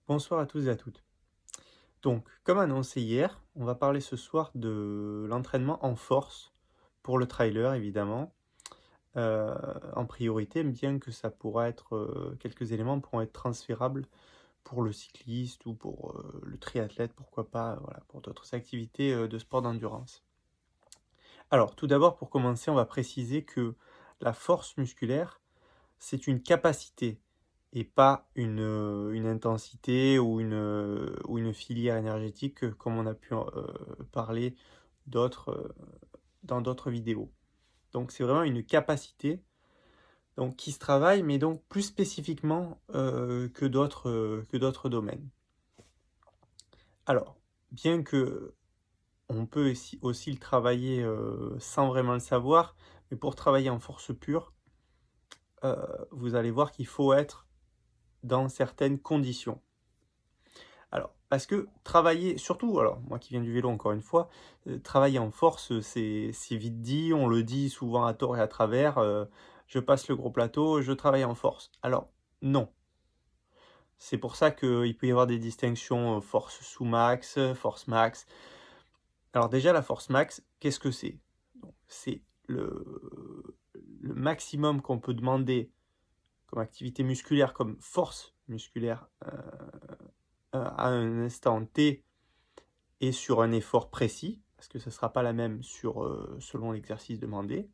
Bonsoir à tous et à toutes. Donc, comme annoncé hier, on va parler ce soir de l'entraînement en force pour le trailer, évidemment, en priorité, bien que ça pourra être, quelques éléments pourront être transférables pour le cycliste ou pour le triathlète, pourquoi pas, voilà, pour d'autres activités de sport d'endurance. Alors, tout d'abord, pour commencer, on va préciser que la force musculaire, c'est une capacité et pas une intensité ou une filière énergétique, comme on a pu parler d'autres, dans d'autres vidéos. Donc c'est vraiment une capacité donc qui se travaille, mais donc plus spécifiquement, que d'autres domaines. Alors, bien que on peut aussi le travailler, sans vraiment le savoir, mais pour travailler en force pure, vous allez voir qu'il faut être dans certaines conditions. Alors, parce que travailler, surtout, alors moi qui viens du vélo encore une fois, travailler en force, c'est vite dit, on le dit souvent à tort et à travers, je passe le gros plateau, je travaille en force. Alors, non. C'est pour ça qu'il peut y avoir des distinctions force sous max, force max. Alors déjà, la force max, qu'est-ce que c'est? C'est le maximum qu'on peut demander comme activité musculaire, comme force musculaire à un instant T et sur un effort précis, parce que ce ne sera pas la même selon l'exercice demandé.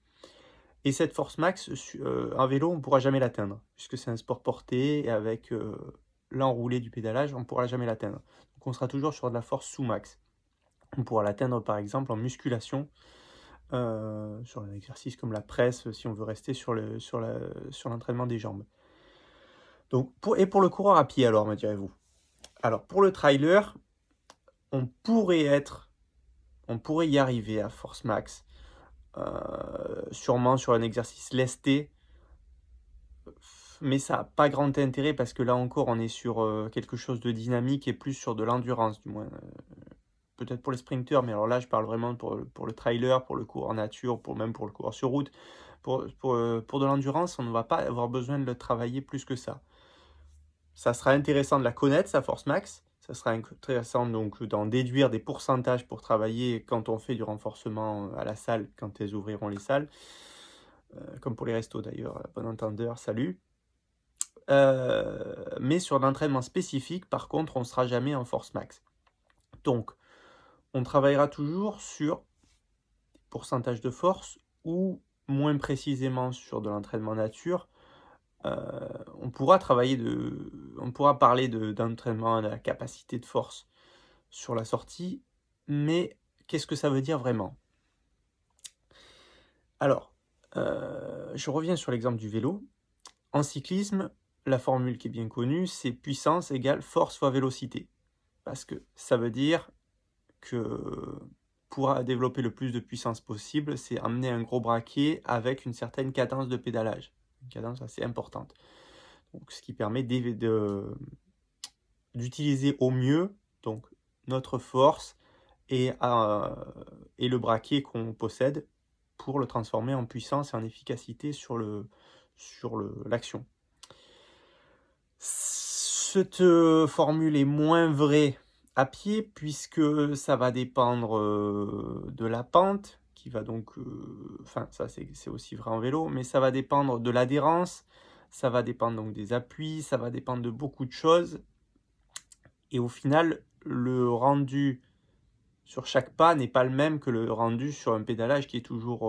Et cette force max, en vélo, on ne pourra jamais l'atteindre, puisque c'est un sport porté, et avec l'enroulé du pédalage, on ne pourra jamais l'atteindre. Donc on sera toujours sur de la force sous max. On pourra l'atteindre par exemple en musculation, sur un exercice comme la presse, si on veut rester sur l'entraînement des jambes. Donc, pour le coureur à pied alors, me direz-vous. Alors pour le trailer, on pourrait être on pourrait y arriver à force max, sûrement sur un exercice lesté, mais ça n'a pas grand intérêt parce que là encore, on est sur quelque chose de dynamique et plus sur de l'endurance, du moins. Peut-être pour les sprinteurs, mais alors là, je parle vraiment pour le trailer, pour le cours en nature, même pour le cours sur route. Pour de l'endurance, on ne va pas avoir besoin de le travailler plus que ça. Ça sera intéressant de la connaître, sa force max. Ça sera intéressant donc d'en déduire des pourcentages pour travailler quand on fait du renforcement à la salle, quand elles ouvriront les salles. Comme pour les restos d'ailleurs, bon entendeur, salut. Mais sur l'entraînement spécifique, par contre, on ne sera jamais en force max. Donc, on travaillera toujours sur pourcentage de force ou moins précisément sur de l'entraînement nature. On pourra on pourra parler d'entraînement à la capacité de force sur la sortie, mais qu'est-ce que ça veut dire vraiment? Alors, je reviens sur l'exemple du vélo. En cyclisme, la formule qui est bien connue, c'est puissance égale force fois vélocité. Parce que ça veut dire que pour développer le plus de puissance possible, c'est amener un gros braquet avec une certaine cadence de pédalage. Une cadence assez importante. Donc, ce qui permet d'utiliser au mieux donc, notre force et le braquet qu'on possède pour le transformer en puissance et en efficacité sur l'action. Cette formule est moins vraie à pied puisque ça va dépendre de la pente qui va donc, enfin ça c'est aussi vrai en vélo, mais ça va dépendre de l'adhérence, ça va dépendre donc des appuis, ça va dépendre de beaucoup de choses et au final le rendu sur chaque pas n'est pas le même que le rendu sur un pédalage qui est toujours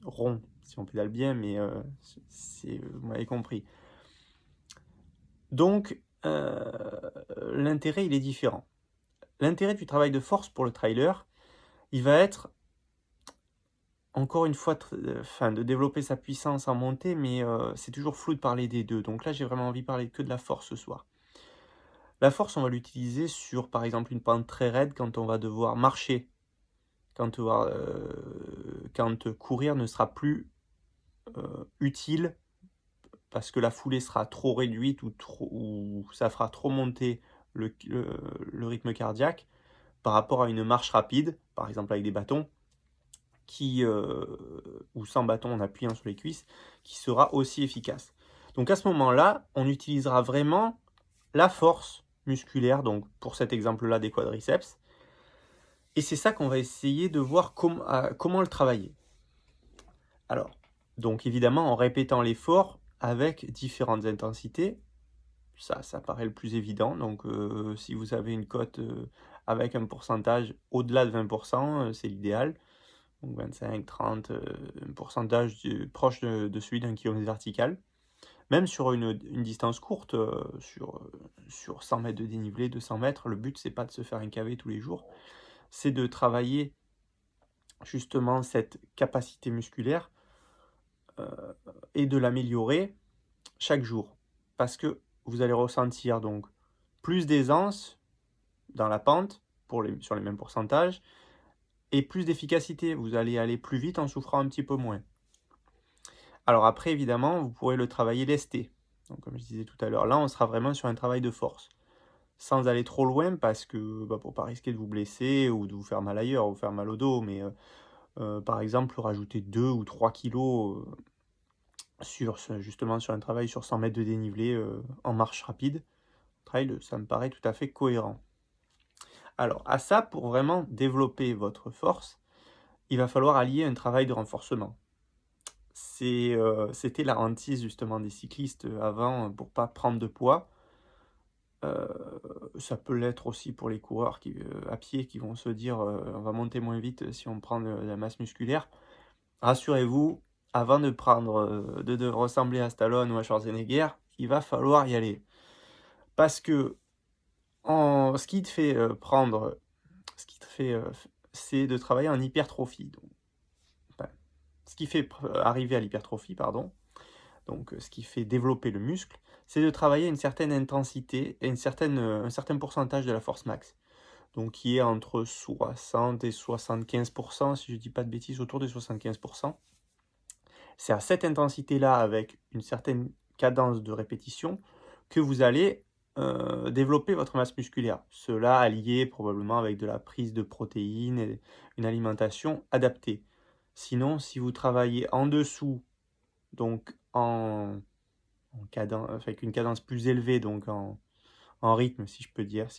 rond, si on pédale bien, mais vous m'avez compris. Donc, l'intérêt, il est différent. L'intérêt du travail de force pour le trailer, il va être, encore une fois, de développer sa puissance en montée, mais c'est toujours flou de parler des deux. Donc là, j'ai vraiment envie de parler que de la force ce soir. La force, on va l'utiliser sur, par exemple, une pente très raide quand on va devoir marcher, quand courir ne sera plus utile parce que la foulée sera trop réduite ou ça fera trop monter le rythme cardiaque par rapport à une marche rapide, par exemple avec des bâtons, ou sans bâton en appuyant sur les cuisses, qui sera aussi efficace. Donc à ce moment-là, on utilisera vraiment la force musculaire, donc pour cet exemple-là des quadriceps. Et c'est ça qu'on va essayer de voir comment le travailler. Alors, donc évidemment en répétant l'effort avec différentes intensités, ça paraît le plus évident. Donc si vous avez une cote avec un pourcentage au-delà de 20%, c'est l'idéal. Donc 25, 30, un pourcentage proche de celui d'un kilomètre vertical. Même sur une distance courte, sur 100 mètres de dénivelé, 200 mètres, le but c'est pas de se faire un KV tous les jours, c'est de travailler justement cette capacité musculaire et de l'améliorer chaque jour. Parce que vous allez ressentir donc plus d'aisance dans la pente sur les mêmes pourcentages et plus d'efficacité. Vous allez aller plus vite en souffrant un petit peu moins. Alors après, évidemment, vous pourrez le travailler lesté. Donc, comme je disais tout à l'heure, là, on sera vraiment sur un travail de force. Sans aller trop loin, parce que pour pas risquer de vous blesser ou de vous faire mal ailleurs, ou faire mal au dos. Mais par exemple, rajouter 2 ou 3 kilos justement sur un travail sur 100 mètres de dénivelé en marche rapide, trail, ça me paraît tout à fait cohérent. Alors, à ça, pour vraiment développer votre force, il va falloir allier un travail de renforcement. C'était la hantise justement des cyclistes avant pour pas prendre de poids. Ça peut l'être aussi pour les coureurs à pied qui vont se dire on va monter moins vite si on prend de la masse musculaire. Rassurez-vous, avant de prendre de ressembler à Stallone ou à Schwarzenegger, il va falloir y aller. Parce que ce qui te fait c'est de travailler en hypertrophie. Donc, enfin, ce qui fait arriver à l'hypertrophie, pardon, donc ce qui fait développer le muscle, c'est de travailler une certaine intensité et un certain pourcentage de la force max. Donc qui est entre 60 et 75%, si je ne dis pas de bêtises, autour de 75%. C'est à cette intensité-là, avec une certaine cadence de répétition, que vous allez développer votre masse musculaire. Cela allié probablement avec de la prise de protéines et une alimentation adaptée. Sinon, si vous travaillez en dessous, donc avec une cadence plus élevée, donc en rythme, si je puis dire,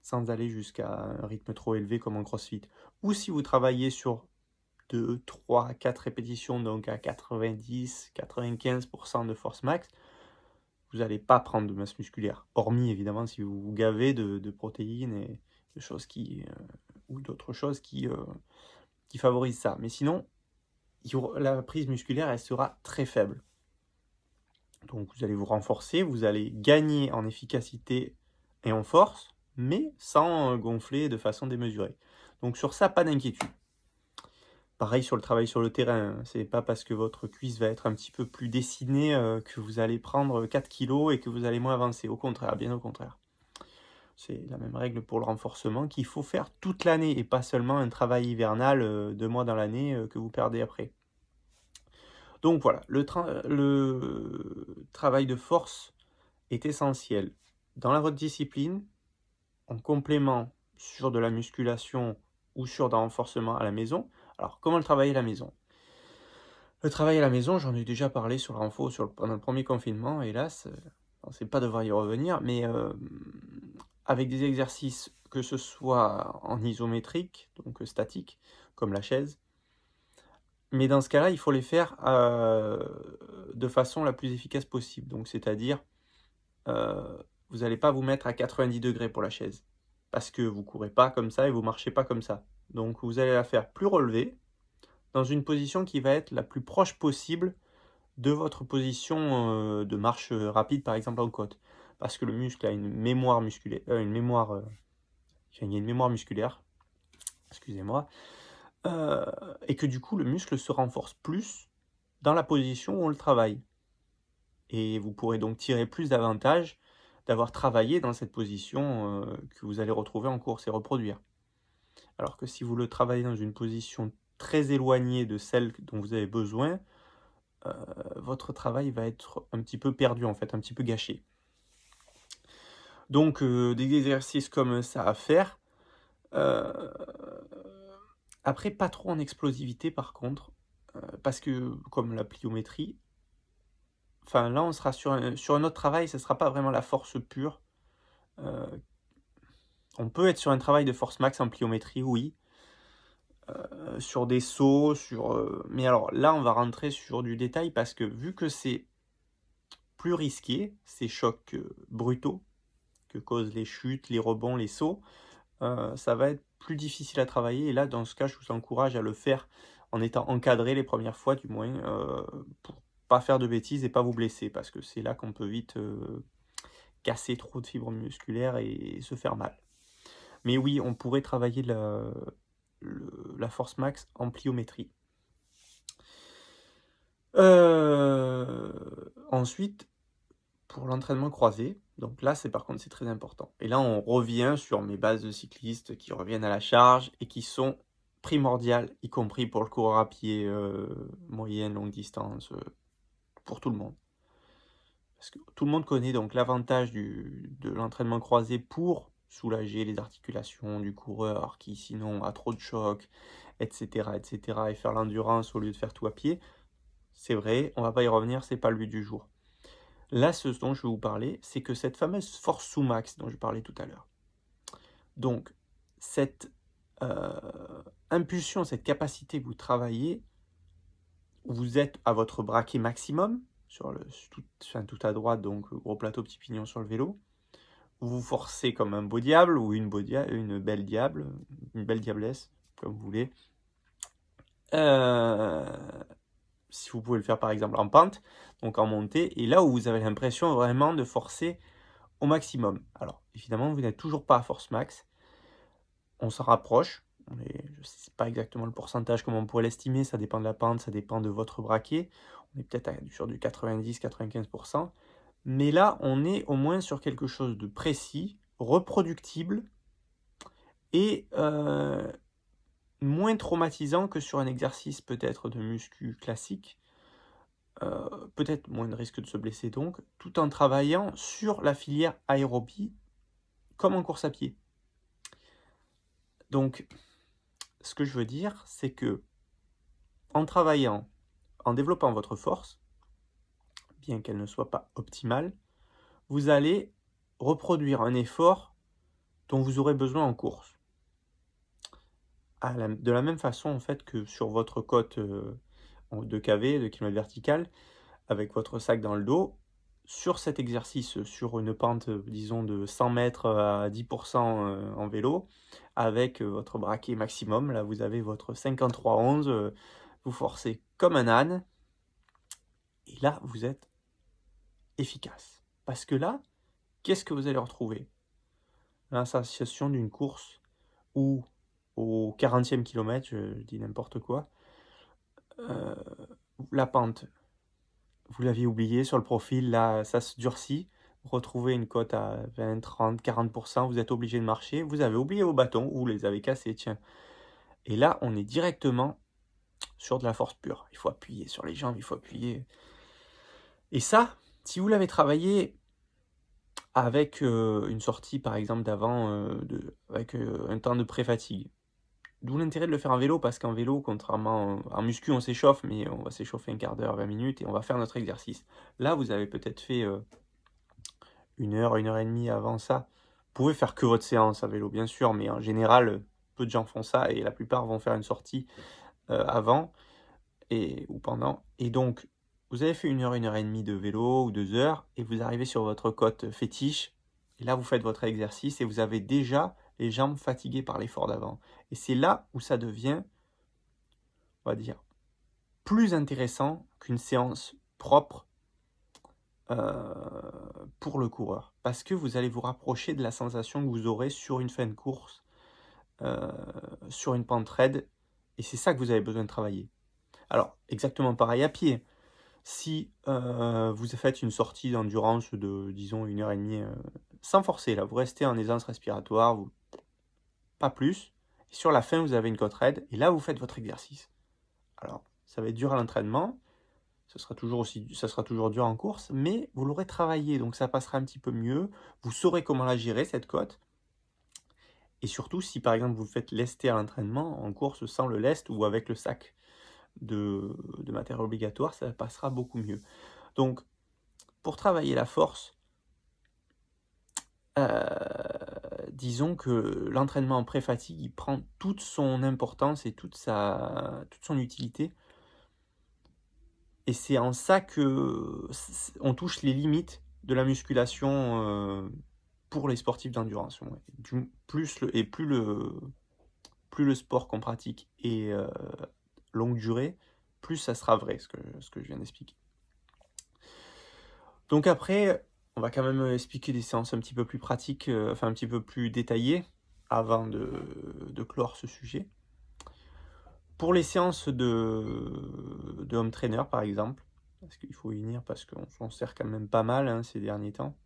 sans aller jusqu'à un rythme trop élevé comme en CrossFit, ou si vous travaillez sur 2, 3, 4 répétitions, donc à 90-95% de force max, vous n'allez pas prendre de masse musculaire, hormis évidemment si vous vous gavez de protéines et de choses ou d'autres choses qui favorisent ça. Mais sinon, la prise musculaire, elle sera très faible. Donc vous allez vous renforcer, vous allez gagner en efficacité et en force, mais sans gonfler de façon démesurée. Donc sur ça, pas d'inquiétude. Pareil sur le travail sur le terrain, c'est pas parce que votre cuisse va être un petit peu plus dessinée que vous allez prendre 4 kilos et que vous allez moins avancer. Au contraire, bien au contraire. C'est la même règle pour le renforcement qu'il faut faire toute l'année et pas seulement un travail hivernal 2 mois dans l'année que vous perdez après. Donc voilà, le travail de force est essentiel dans votre discipline, en complément sur de la musculation ou sur d'un renforcement à la maison. Alors, comment le travailler à la maison? Le travail à la maison, j'en ai déjà parlé sur le renfo pendant le premier confinement, hélas, on ne sait pas devoir y revenir, mais avec des exercices, que ce soit en isométrique, donc statique, comme la chaise, mais dans ce cas-là, il faut les faire de façon la plus efficace possible. Donc, c'est-à-dire, vous n'allez pas vous mettre à 90 degrés pour la chaise, parce que vous courez pas comme ça et vous marchez pas comme ça. Donc, vous allez la faire plus relevée, dans une position qui va être la plus proche possible de votre position de marche rapide, par exemple en côte. Parce que le muscle a une mémoire musculaire, il y a une mémoire musculaire, excusez-moi, et que du coup le muscle se renforce plus dans la position où on le travaille. Et vous pourrez donc tirer plus d'avantages d'avoir travaillé dans cette position que vous allez retrouver en course et reproduire. Alors que si vous le travaillez dans une position très éloignée de celle dont vous avez besoin, votre travail va être un petit peu perdu en fait, un petit peu gâché. Donc des exercices comme ça à faire. Euh, Après, pas trop en explosivité par contre, parce que comme la pliométrie, enfin là on sera sur un autre travail, ce ne sera pas vraiment la force pure. Heu, on peut être sur un travail de force max en pliométrie, oui, sur des sauts, mais alors là on va rentrer sur du détail parce que vu que c'est plus risqué, ces chocs, brutaux que causent les chutes, les rebonds, les sauts, ça va être plus difficile à travailler et là, dans ce cas, je vous encourage à le faire en étant encadré les premières fois du moins, pour pas faire de bêtises et pas vous blesser parce que c'est là qu'on peut vite, casser trop de fibres musculaires et se faire mal. Mais oui, on pourrait travailler la force max en pliométrie. Ensuite, pour l'entraînement croisé, donc là, c'est par contre, c'est très important. Et là, on revient sur mes bases de cycliste qui reviennent à la charge et qui sont primordiales, y compris pour le coureur à pied, moyenne, longue distance, pour tout le monde. Parce que tout le monde connaît donc l'avantage de l'entraînement croisé pour soulager les articulations du coureur qui sinon a trop de chocs, etc., etc., et faire l'endurance au lieu de faire tout à pied. C'est vrai, on va pas y revenir, c'est pas le but du jour. Là, ce dont je vais vous parler, c'est que cette fameuse force sous-max dont je parlais tout à l'heure, donc cette impulsion, cette capacité que vous travaillez, où vous êtes à votre braquet maximum, tout à droite, donc gros plateau, petit pignon sur le vélo, vous vous forcez comme un beau diable ou une belle diable, une belle diablesse, comme vous voulez. Euh, Si vous pouvez le faire par exemple en pente, donc en montée, et là où vous avez l'impression vraiment de forcer au maximum. Alors, évidemment, vous n'êtes toujours pas à force max. On s'en rapproche. Je ne sais pas exactement le pourcentage, comme on pourrait l'estimer. Ça dépend de la pente, ça dépend de votre braquet. On est peut-être sur du 90-95%. Mais là, on est au moins sur quelque chose de précis, reproductible et moins traumatisant que sur un exercice peut-être de muscu classique. Peut-être moins de risque de se blesser donc, tout en travaillant sur la filière aérobie comme en course à pied. Donc, ce que je veux dire, c'est que en travaillant, en développant votre force, bien qu'elle ne soit pas optimale, vous allez reproduire un effort dont vous aurez besoin en course. De la même façon en fait que sur votre côte de KV, de kilomètre vertical, avec votre sac dans le dos, sur cet exercice, sur une pente, disons de 100 mètres à 10% en vélo, avec votre braquet maximum, là vous avez votre 53-11, vous forcez comme un âne, et là vous êtes efficace. Parce que là, qu'est-ce que vous allez retrouver? La sensation d'une course où au 40e kilomètre, je dis n'importe quoi, euh, la pente, vous l'aviez oublié sur le profil, là ça se durcit, vous retrouvez une cote à 20, 30, 40%, vous êtes obligé de marcher, vous avez oublié vos bâtons, ou vous les avez cassés, tiens. Et là, on est directement sur de la force pure. Il faut appuyer sur les jambes, il faut appuyer. Et ça, si vous l'avez travaillé avec une sortie par exemple d'avant, avec un temps de pré-fatigue. D'où l'intérêt de le faire en vélo, parce qu'en vélo, contrairement en muscu, on s'échauffe, mais on va s'échauffer un quart d'heure, 20 minutes, et on va faire notre exercice. Là, vous avez peut-être fait 1 heure et demie avant ça. Vous pouvez faire que votre séance à vélo, bien sûr, mais en général, peu de gens font ça, et la plupart vont faire une sortie avant ou pendant. Et donc, vous avez fait 1 heure et demie de vélo ou 2 heures, et vous arrivez sur votre côte fétiche, et là, vous faites votre exercice, et vous avez déjà les jambes fatiguées par l'effort d'avant. Et c'est là où ça devient, on va dire, plus intéressant qu'une séance propre pour le coureur. Parce que vous allez vous rapprocher de la sensation que vous aurez sur une fin de course, euh, sur une pente raide, et c'est ça que vous avez besoin de travailler. Alors, exactement pareil à pied. Si vous faites une sortie d'endurance de, disons, 1 heure et demie, sans forcer, là, vous restez en aisance respiratoire, pas plus, et sur la fin, vous avez une côte raide, et là, vous faites votre exercice. Alors, ça va être dur à l'entraînement, ça sera toujours dur en course, mais vous l'aurez travaillé, donc ça passera un petit peu mieux, vous saurez comment la gérer, cette côte, et surtout, si par exemple vous faites lester à l'entraînement, en course sans le lest ou avec le sac de matériel obligatoire, ça passera beaucoup mieux. Donc, pour travailler la force, disons que l'entraînement en pré-fatigue, il prend toute son importance et toute son utilité et c'est en ça que on touche les limites de la musculation, pour les sportifs d'endurance, ouais. Plus le sport qu'on pratique est, longue durée, plus ça sera vrai ce que je viens d'expliquer. Donc après, on va quand même, expliquer des séances un petit peu plus pratiques, enfin un petit peu plus détaillées avant de clore ce sujet. Pour les séances de home trainer par exemple, parce qu'il faut y venir parce qu'on s'en sert quand même pas mal, hein, ces derniers temps.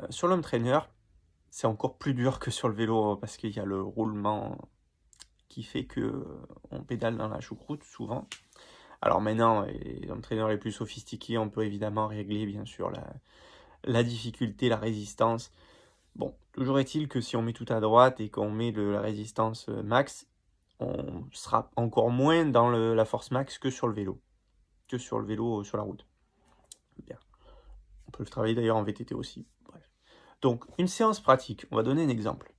Sur l'home trainer, c'est encore plus dur que sur le vélo parce qu'il y a le roulement qui fait qu'on pédale dans la choucroute souvent. Alors maintenant, les home trainers les plus sophistiqués, on peut évidemment régler bien sûr la difficulté, la résistance. Bon, toujours est-il que si on met tout à droite et qu'on met la résistance max, on sera encore moins dans la force max que sur le vélo, sur la route. Bien. On peut le travailler d'ailleurs en VTT aussi. Bref. Donc, une séance pratique, on va donner un exemple.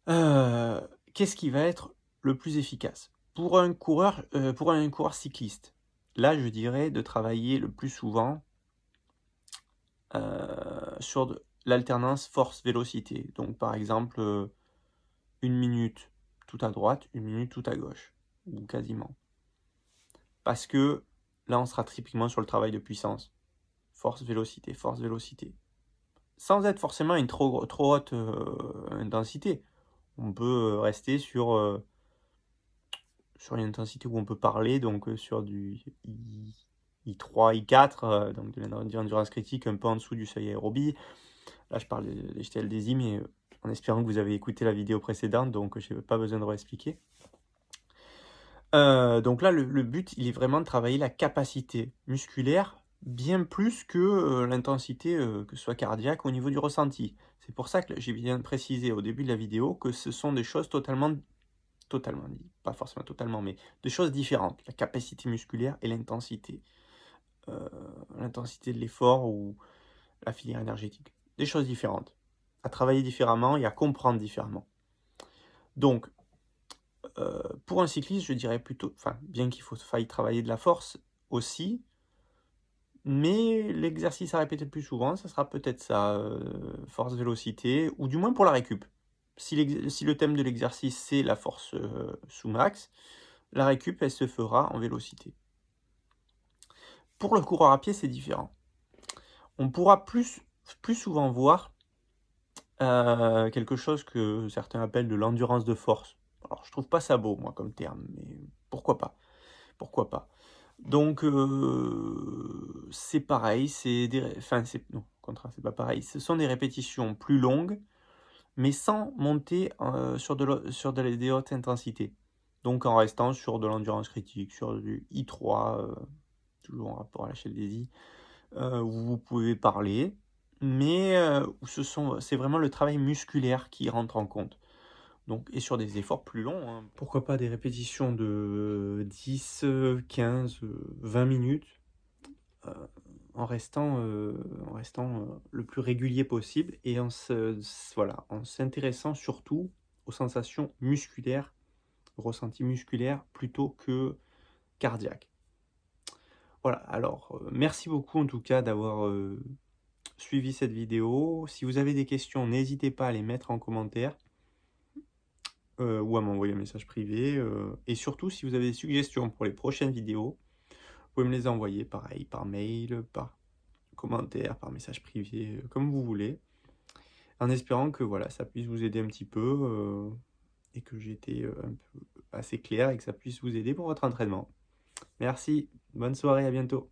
Qu'est-ce qui va être le plus efficace? Pour un coureur cycliste, là, je dirais de travailler le plus souvent sur l'alternance force-vélocité. Donc, par exemple, 1 minute tout à droite, 1 minute tout à gauche, ou quasiment. Parce que là, on sera typiquement sur le travail de puissance. Force-vélocité, force-vélocité. Sans être forcément une trop haute intensité. On peut rester sur une intensité où on peut parler, donc sur du I3, I4, donc de l'endurance critique, un peu en dessous du seuil aérobie. Là, je parle des HTLDSI, mais en espérant que vous avez écouté la vidéo précédente, donc je n'ai pas besoin de réexpliquer. Donc là, le but, il est vraiment de travailler la capacité musculaire, bien plus que l'intensité, que ce soit cardiaque au niveau du ressenti. C'est pour ça que j'ai bien précisé au début de la vidéo que ce sont des choses totalement, pas forcément totalement, mais des choses différentes. La capacité musculaire et l'intensité. L'intensité de l'effort ou la filière énergétique. Des choses différentes. À travailler différemment et à comprendre différemment. Donc, pour un cycliste, je dirais plutôt, enfin, bien qu'il faille travailler de la force aussi, mais l'exercice à répéter le plus souvent, ça sera peut-être ça, force-vélocité, ou du moins pour la récup. Si le thème de l'exercice, c'est la force sous max, la récup, elle se fera en vélocité. Pour le coureur à pied, c'est différent. On pourra plus souvent voir quelque chose que certains appellent de l'endurance de force. Alors, je trouve pas ça beau, moi, comme terme, mais pourquoi pas? Pourquoi pas? Donc, c'est pareil, non, au contraire, c'est pas pareil. Ce sont des répétitions plus longues, mais sans monter sur des hautes intensités. Donc, en restant sur de l'endurance critique, sur du I3, toujours en rapport à l'échelle des I, où vous pouvez parler, mais c'est vraiment le travail musculaire qui rentre en compte. Donc, et sur des efforts plus longs, hein. Pourquoi pas des répétitions de 10, 15, 20 minutes, euh, en restant le plus régulier possible et voilà, en s'intéressant surtout aux sensations musculaires, aux ressentis musculaires plutôt que cardiaques. Voilà, alors merci beaucoup en tout cas d'avoir suivi cette vidéo. Si vous avez des questions, n'hésitez pas à les mettre en commentaire. Ou à m'envoyer un message privé. Et surtout, si vous avez des suggestions pour les prochaines vidéos, vous pouvez me les envoyer pareil, par mail, par commentaire, par message privé, comme vous voulez. En espérant que voilà, ça puisse vous aider un petit peu et que j'ai été un peu assez clair et que ça puisse vous aider pour votre entraînement. Merci, bonne soirée, à bientôt.